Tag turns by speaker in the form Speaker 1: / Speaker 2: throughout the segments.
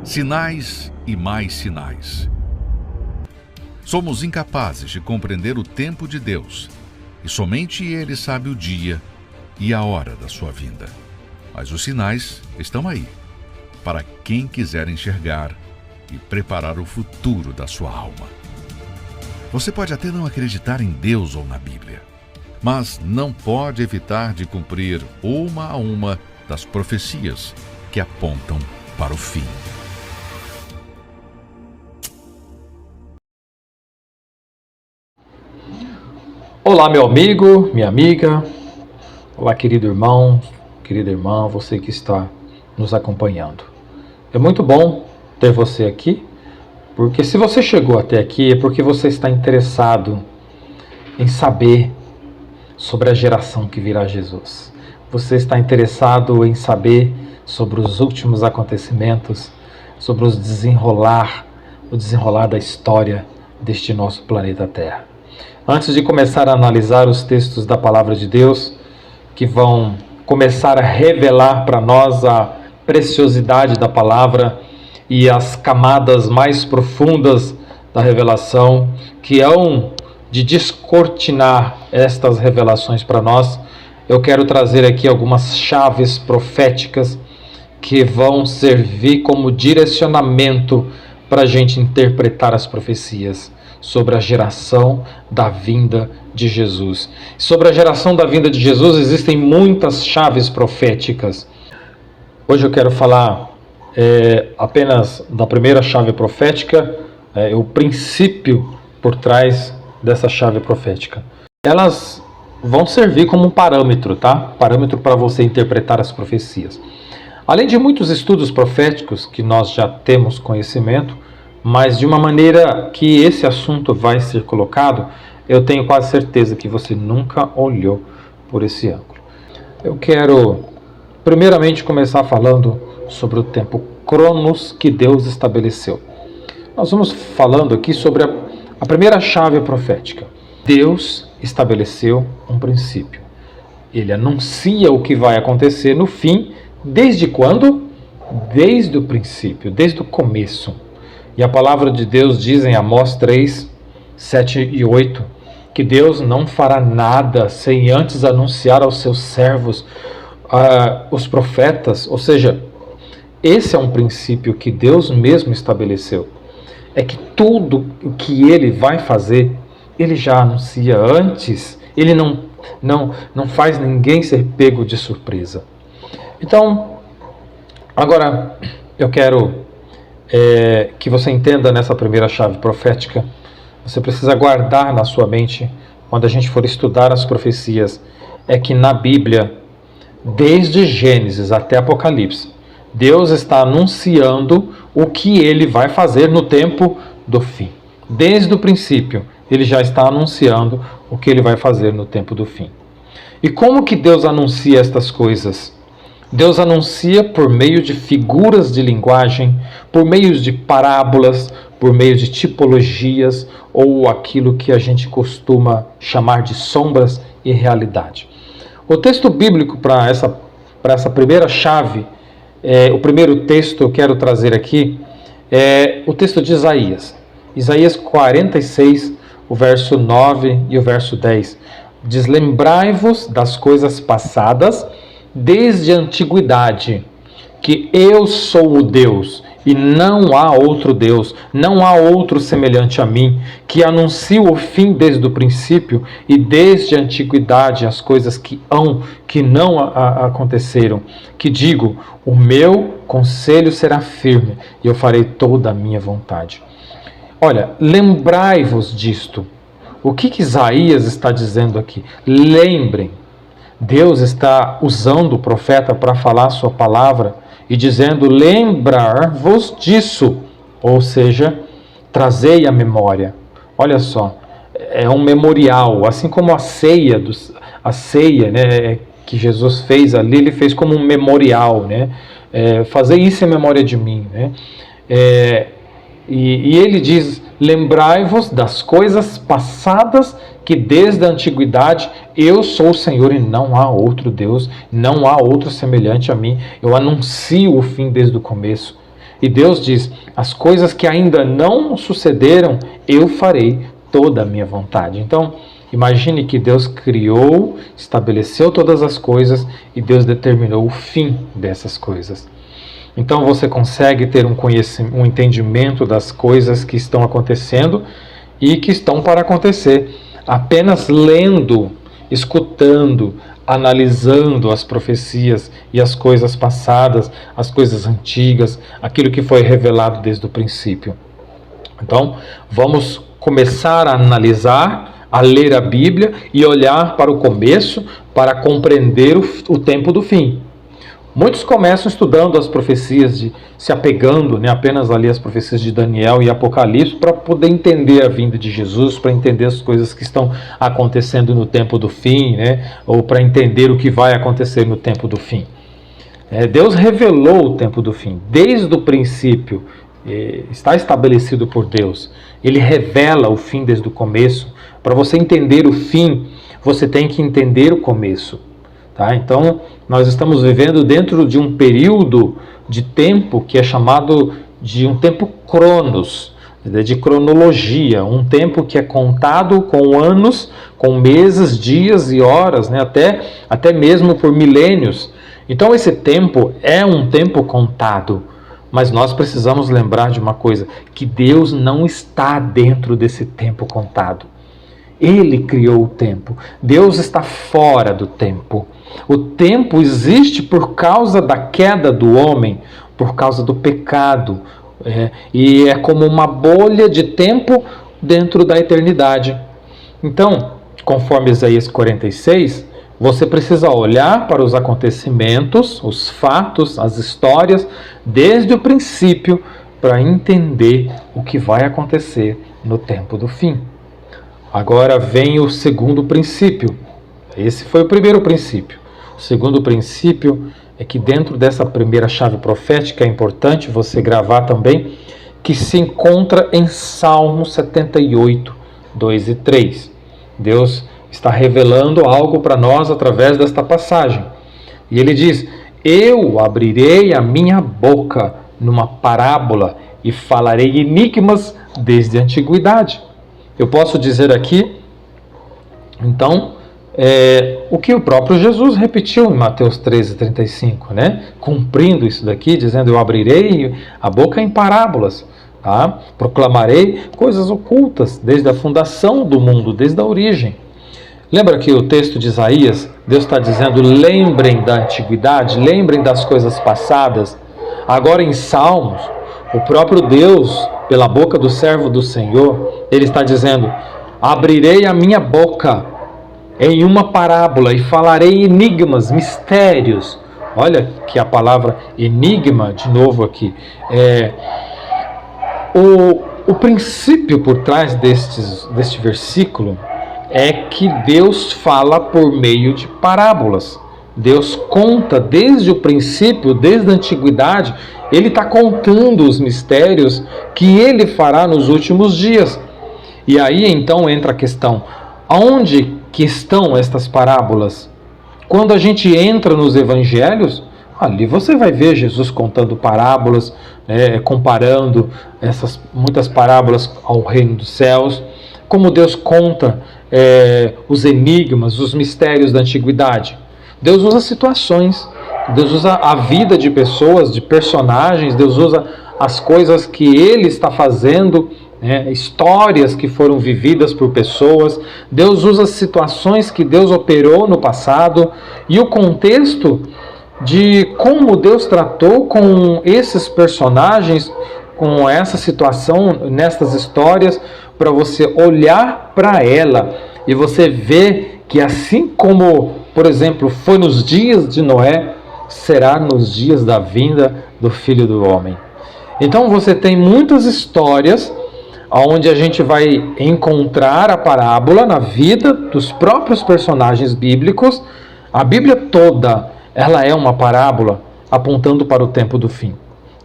Speaker 1: Sinais e mais sinais. Somos incapazes de compreender o tempo de Deus, e somente Ele sabe o dia e a hora da sua vinda. Mas os sinais estão aí, para quem quiser enxergar e preparar o futuro da sua alma. Você pode até não acreditar em Deus ou na Bíblia, mas não pode evitar de cumprir uma a uma das profecias que apontam para o fim.
Speaker 2: Olá, meu amigo, minha amiga. Olá, querido irmão, querida irmã, você que está nos acompanhando. É muito bom ter você aqui, porque se você chegou até aqui é porque você está interessado em saber sobre a geração que virá Jesus. Você está interessado em saber sobre os últimos acontecimentos, sobre o desenrolar da história deste nosso planeta Terra. Antes de começar a analisar os textos da Palavra de Deus, que vão começar a revelar para nós a preciosidade da Palavra e as camadas mais profundas da revelação, que hão de descortinar estas revelações para nós, eu quero trazer aqui algumas chaves proféticas que vão servir como direcionamento para a gente interpretar as profecias sobre a geração da vinda de Jesus. Sobre a geração da vinda de Jesus existem muitas chaves proféticas. Hoje eu quero falar apenas da primeira chave profética, o princípio por trás dessa chave profética. Elas vão servir como um parâmetro, tá? Parâmetro para você interpretar as profecias. Além de muitos estudos proféticos que nós já temos conhecimento, mas de uma maneira que esse assunto vai ser colocado, eu tenho quase certeza que você nunca olhou por esse ângulo. Eu quero primeiramente começar falando sobre o tempo Cronos que Deus estabeleceu. Nós vamos falando aqui sobre a primeira chave profética. Deus estabeleceu um princípio. Ele anuncia o que vai acontecer no fim, desde quando? Desde o princípio, desde o começo. E a palavra de Deus diz em Amós 3, 7 e 8, que Deus não fará nada sem antes anunciar aos seus servos, os profetas. Ou seja, esse é um princípio que Deus mesmo estabeleceu. É que tudo o que Ele vai fazer, Ele já anuncia antes. Ele não faz ninguém ser pego de surpresa. Então, agora eu quero que você entenda nessa primeira chave profética. Você precisa guardar na sua mente, quando a gente for estudar as profecias, é que na Bíblia, desde Gênesis até Apocalipse, Deus está anunciando o que Ele vai fazer no tempo do fim. Desde o princípio, Ele já está anunciando o que Ele vai fazer no tempo do fim. E como que Deus anuncia estas coisas? Deus anuncia por meio de figuras de linguagem, por meio de parábolas, por meio de tipologias, ou aquilo que a gente costuma chamar de sombras e realidade. O texto bíblico para essa primeira chave, o primeiro texto que eu quero trazer aqui, é o texto de Isaías. Isaías 46, o verso 9 e o verso 10. Diz: lembrai-vos das coisas passadas, desde a antiguidade, que eu sou o Deus, e não há outro Deus, não há outro semelhante a mim, que anuncio o fim desde o princípio, e desde a antiguidade as coisas que não aconteceram, que digo, o meu conselho será firme, e eu farei toda a minha vontade. Olha, lembrai-vos disto. O que Isaías está dizendo aqui? Lembrem. Deus está usando o profeta para falar a sua palavra e dizendo: lembrar-vos disso, ou seja, trazei a memória. Olha só, é um memorial, assim como a ceia, né, que Jesus fez ali, ele fez como um memorial, né? Fazer isso em memória de mim, né? E ele diz: lembrai-vos das coisas passadas, que desde a antiguidade eu sou o Senhor e não há outro Deus, não há outro semelhante a mim. Eu anuncio o fim desde o começo. E Deus diz: as coisas que ainda não sucederam, eu farei toda a minha vontade. Então, imagine que Deus criou, estabeleceu todas as coisas e Deus determinou o fim dessas coisas. Então você consegue ter um entendimento das coisas que estão acontecendo e que estão para acontecer, apenas lendo, escutando, analisando as profecias e as coisas passadas, as coisas antigas, aquilo que foi revelado desde o princípio. Então, vamos começar a analisar, a ler a Bíblia e olhar para o começo para compreender o tempo do fim. Muitos começam estudando as profecias, se apegando apenas ali às profecias de Daniel e Apocalipse para poder entender a vinda de Jesus, para entender as coisas que estão acontecendo no tempo do fim, ou para entender o que vai acontecer no tempo do fim. Deus revelou o tempo do fim, desde o princípio, está estabelecido por Deus. Ele revela o fim desde o começo. Para você entender o fim, você tem que entender o começo. Tá? Então, nós estamos vivendo dentro de um período de tempo que é chamado de um tempo cronos, de cronologia, um tempo que é contado com anos, com meses, dias e horas, até mesmo por milênios. Então, esse tempo é um tempo contado, mas nós precisamos lembrar de uma coisa, que Deus não está dentro desse tempo contado. Ele criou o tempo. Deus está fora do tempo. O tempo existe por causa da queda do homem, por causa do pecado. E é como uma bolha de tempo dentro da eternidade. Então, conforme Isaías 46, você precisa olhar para os acontecimentos, os fatos, as histórias, desde o princípio, para entender o que vai acontecer no tempo do fim. Agora vem o segundo princípio. Esse foi o primeiro princípio. O segundo princípio é que dentro dessa primeira chave profética, é importante você gravar também, que se encontra em Salmo 78, 2 e 3. Deus está revelando algo para nós através desta passagem. E ele diz: eu abrirei a minha boca numa parábola e falarei enigmas desde a antiguidade. Eu posso dizer aqui, então, o que o próprio Jesus repetiu em Mateus 13:35, cumprindo isso daqui, dizendo: eu abrirei a boca em parábolas, tá? Proclamarei coisas ocultas desde a fundação do mundo, desde a origem. Lembra que o texto de Isaías, Deus está dizendo: lembrem da antiguidade, lembrem das coisas passadas. Agora em Salmos, o próprio Deus, pela boca do servo do Senhor, ele está dizendo: abrirei a minha boca em uma parábola e falarei enigmas, mistérios. Olha que a palavra enigma, de novo aqui, o princípio por trás deste versículo é que Deus fala por meio de parábolas. Deus conta desde o princípio, desde a antiguidade, Ele está contando os mistérios que Ele fará nos últimos dias. E aí então entra a questão: aonde que estão estas parábolas? Quando a gente entra nos evangelhos, ali você vai ver Jesus contando parábolas, comparando essas muitas parábolas ao reino dos céus, como Deus conta os enigmas, os mistérios da antiguidade. Deus usa situações, Deus usa a vida de pessoas, de personagens, Deus usa as coisas que Ele está fazendo, histórias que foram vividas por pessoas. Deus usa situações que Deus operou no passado e o contexto de como Deus tratou com esses personagens, com essa situação, nestas histórias, para você olhar para ela e você ver que assim como, por exemplo, foi nos dias de Noé, será nos dias da vinda do Filho do Homem. Então você tem muitas histórias onde a gente vai encontrar a parábola na vida dos próprios personagens bíblicos. A Bíblia toda, ela é uma parábola apontando para o tempo do fim.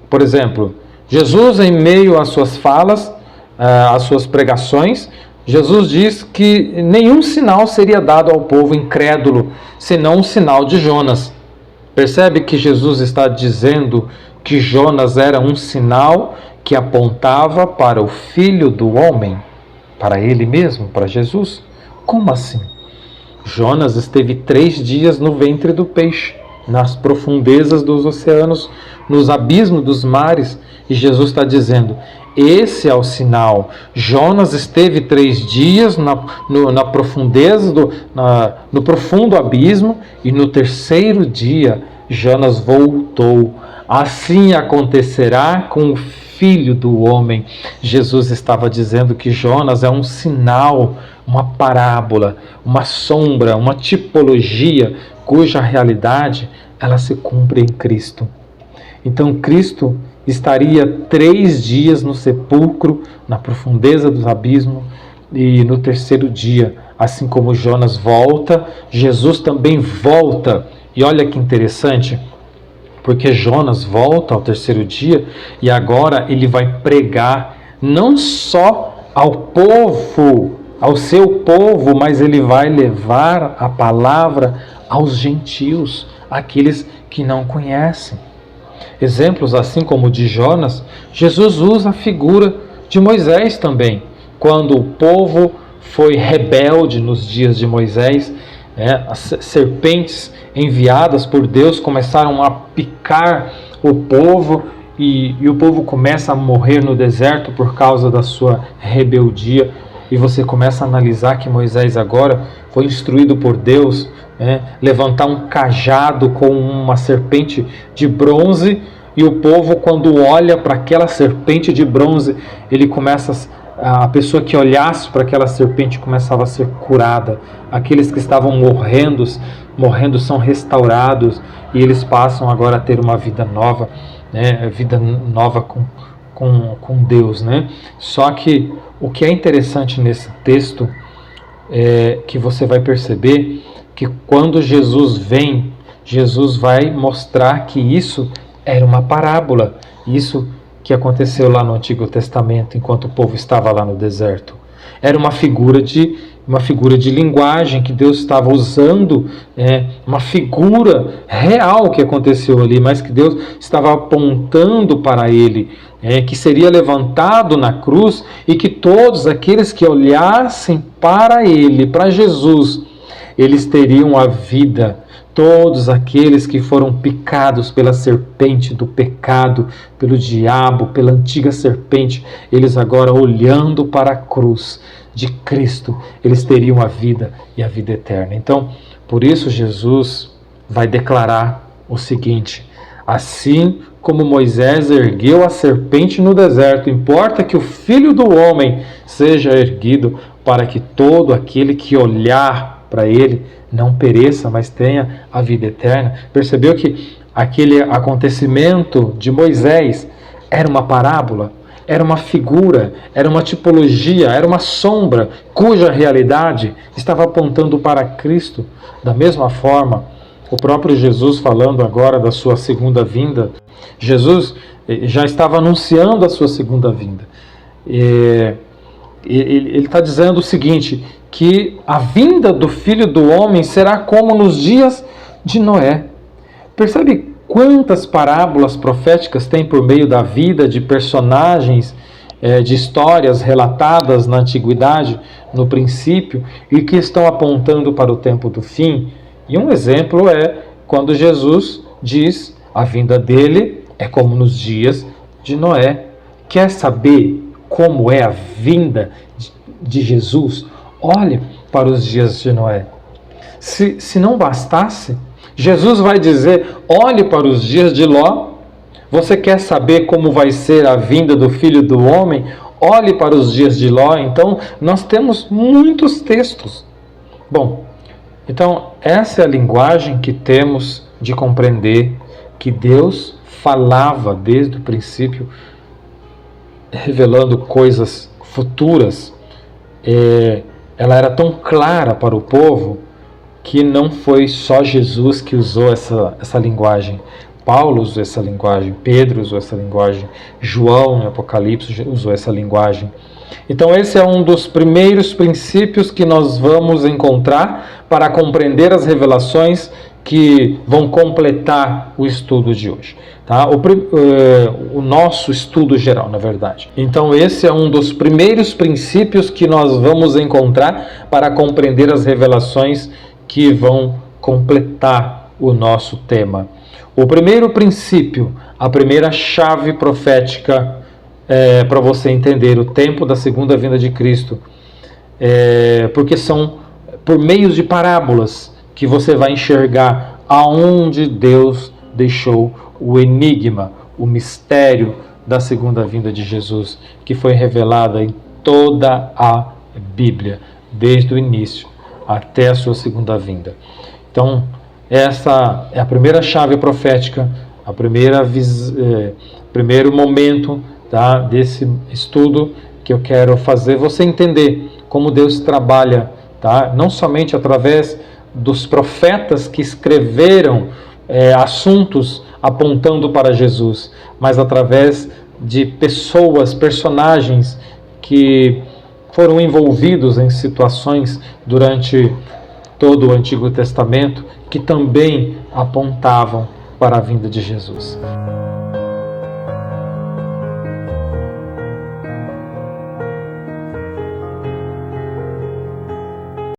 Speaker 2: Por exemplo, Jesus, em meio às suas falas, às suas pregações, Jesus diz que nenhum sinal seria dado ao povo incrédulo, senão um sinal de Jonas. Percebe que Jesus está dizendo que Jonas era um sinal que apontava para o Filho do Homem, para ele mesmo, para Jesus? Como assim? Jonas esteve 3 dias no ventre do peixe, nas profundezas dos oceanos, nos abismos dos mares, e Jesus está dizendo: esse é o sinal. Jonas esteve 3 dias na profundeza, no profundo abismo, e no 3º dia Jonas voltou. Assim acontecerá com o Filho do Homem. Jesus estava dizendo que Jonas é um sinal, uma parábola, uma sombra, uma tipologia cuja realidade ela se cumpre em Cristo. Então Cristo estaria 3 dias no sepulcro, na profundeza dos abismos, e no 3º dia, assim como Jonas volta, Jesus também volta. E olha que interessante, porque Jonas volta ao 3º dia e agora ele vai pregar não só ao povo, ao seu povo, mas ele vai levar a palavra aos gentios, aqueles que não conhecem. Exemplos assim como o de Jonas, Jesus usa a figura de Moisés também. Quando o povo foi rebelde nos dias de Moisés, as serpentes enviadas por Deus começaram a picar o povo e o povo começa a morrer no deserto por causa da sua rebeldia. E você começa a analisar que Moisés agora foi instruído por Deus, levantar um cajado com uma serpente de bronze, e o povo, quando olha para aquela serpente de bronze, a pessoa que olhasse para aquela serpente começava a ser curada. Aqueles que estavam morrendo são restaurados, e eles passam agora a ter uma vida nova, vida nova com Deus, Só que o que é interessante nesse texto é que você vai perceber que quando Jesus vem, Jesus vai mostrar que isso era uma parábola, isso que aconteceu lá no Antigo Testamento, enquanto o povo estava lá no deserto. Era uma figura de linguagem que Deus estava usando, uma figura real que aconteceu ali, mas que Deus estava apontando para ele, que seria levantado na cruz, e que todos aqueles que olhassem para ele, para Jesus, eles teriam a vida. Todos aqueles que foram picados pela serpente do pecado, pelo diabo, pela antiga serpente, eles agora, olhando para a cruz de Cristo, eles teriam a vida e a vida eterna. Então, por isso Jesus vai declarar o seguinte: assim como Moisés ergueu a serpente no deserto, importa que o Filho do Homem seja erguido, para que todo aquele que olhar para ele não pereça, mas tenha a vida eterna. Percebeu que aquele acontecimento de Moisés era uma parábola, era uma figura, era uma tipologia, era uma sombra, cuja realidade estava apontando para Cristo. Da mesma forma, o próprio Jesus, falando agora da sua segunda vinda, Jesus já estava anunciando a sua segunda vinda. Ele está dizendo o seguinte, que a vinda do Filho do Homem será como nos dias de Noé. Percebe quantas parábolas proféticas tem por meio da vida de personagens, de histórias relatadas na antiguidade, no princípio, e que estão apontando para o tempo do fim? E um exemplo é quando Jesus diz: a vinda dele é como nos dias de Noé. Quer saber como é a vinda de Jesus? Olhe para os dias de Noé. Se não bastasse, Jesus vai dizer: olhe para os dias de Ló. Você quer saber como vai ser a vinda do Filho do Homem? Olhe para os dias de Ló. Então, nós temos muitos textos. Bom, então essa é a linguagem que temos de compreender que Deus falava desde o princípio, revelando coisas futuras. Ela era tão clara para o povo que não foi só Jesus que usou essa linguagem. Paulo usou essa linguagem, Pedro usou essa linguagem, João, em Apocalipse, usou essa linguagem. Então esse é um dos primeiros princípios que nós vamos encontrar para compreender as revelações que vão completar o estudo de hoje, tá? O nosso estudo geral, na verdade. Então esse é um dos primeiros princípios que nós vamos encontrar para compreender as revelações que vão completar o nosso tema. O primeiro princípio, a primeira chave profética para você entender o tempo da segunda vinda de Cristo, porque são por meio de parábolas que você vai enxergar aonde Deus deixou o enigma, o mistério da segunda vinda de Jesus, que foi revelada em toda a Bíblia, desde o início até a sua segunda vinda. Então, essa é a primeira chave profética, a primeiro momento, tá, desse estudo que eu quero fazer você entender como Deus trabalha, tá, não somente através dos profetas que escreveram assuntos apontando para Jesus, mas através de personagens que foram envolvidos em situações durante todo o Antigo Testamento que também apontavam para a vinda de Jesus.